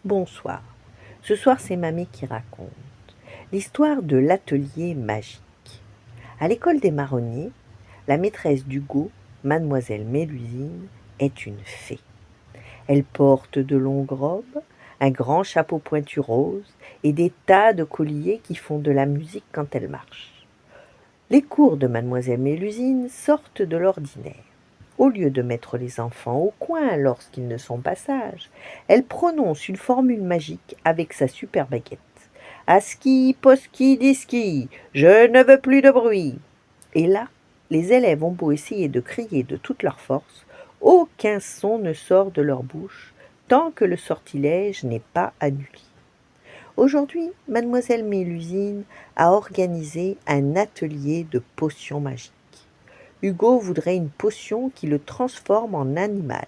Bonsoir. Ce soir, c'est Mamie qui raconte l'histoire de l'atelier magique. À l'école des marronniers, la maîtresse d'Hugo, mademoiselle Mélusine, est une fée. Elle porte de longues robes, un grand chapeau pointu rose et des tas de colliers qui font de la musique quand elle marche. Les cours de mademoiselle Mélusine sortent de l'ordinaire. Au lieu de mettre les enfants au coin lorsqu'ils ne sont pas sages, elle prononce une formule magique avec sa super baguette. Aski, poski, diski, je ne veux plus de bruit. Et là, les élèves ont beau essayer de crier de toute leur force, aucun son ne sort de leur bouche tant que le sortilège n'est pas annulé. Aujourd'hui, mademoiselle Mélusine a organisé un atelier de potions magiques. Hugo voudrait une potion qui le transforme en animal.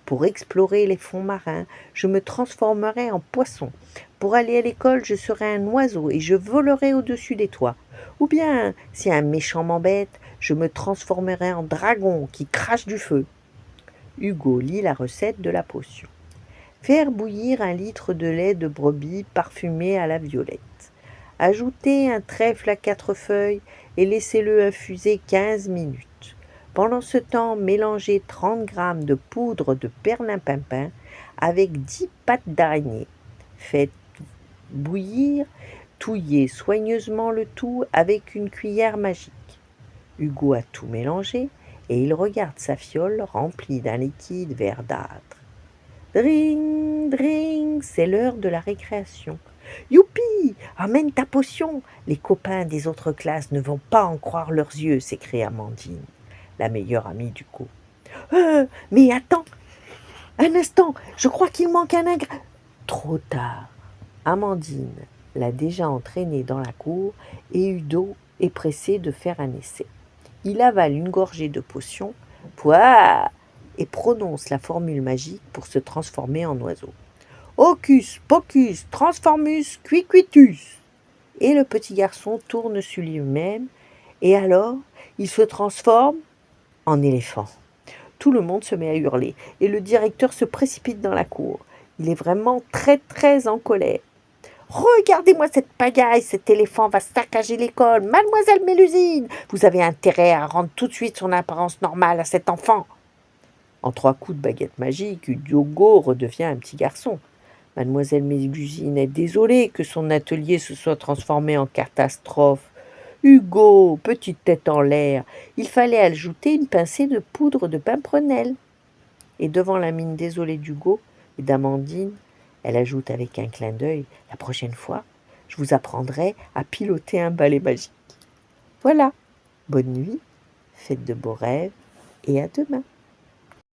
Pour explorer les fonds marins, je me transformerai en poisson. Pour aller à l'école, je serai un oiseau et je volerai au-dessus des toits. Ou bien, si un méchant m'embête, je me transformerai en dragon qui crache du feu. Hugo lit la recette de la potion. Faire bouillir 1 litre de lait de brebis parfumé à la violette. Ajoutez un trèfle à 4 feuilles et laissez-le infuser 15 minutes. Pendant ce temps, mélangez 30 g de poudre de perlimpinpin avec 10 pattes d'araignée. Faites bouillir, touillez soigneusement le tout avec une cuillère magique. Hugo a tout mélangé et il regarde sa fiole remplie d'un liquide verdâtre. Dring, dring, c'est l'heure de la récréation. Youpi, amène ta potion. Les copains des autres classes ne vont pas en croire leurs yeux, s'écrie Amandine, la meilleure amie d'Hugo. Mais attends, un instant, je crois qu'il manque un ingrédient. Trop tard. Amandine l'a déjà entraîné dans la cour et Udo est pressé de faire un essai. Il avale une gorgée de potion, pouah, et prononce la formule magique pour se transformer en oiseau. Hocus pocus transformus quiquitus. Et le petit garçon tourne sur lui-même, et alors il se transforme en éléphant. Tout le monde se met à hurler, et le directeur se précipite dans la cour. Il est vraiment très très en colère. Regardez-moi cette pagaille, cet éléphant va saccager l'école. Mademoiselle Mélusine, vous avez intérêt à rendre tout de suite son apparence normale à cet enfant. En 3 coups de baguette magique, Hugo redevient un petit garçon. Mademoiselle Mélusine est désolée que son atelier se soit transformé en catastrophe. Hugo, petite tête en l'air, il fallait ajouter une pincée de poudre de pimprenelle. Et devant la mine désolée d'Hugo et d'Amandine, elle ajoute avec un clin d'œil, la prochaine fois, je vous apprendrai à piloter un balai magique. Voilà, bonne nuit, faites de beaux rêves et à demain.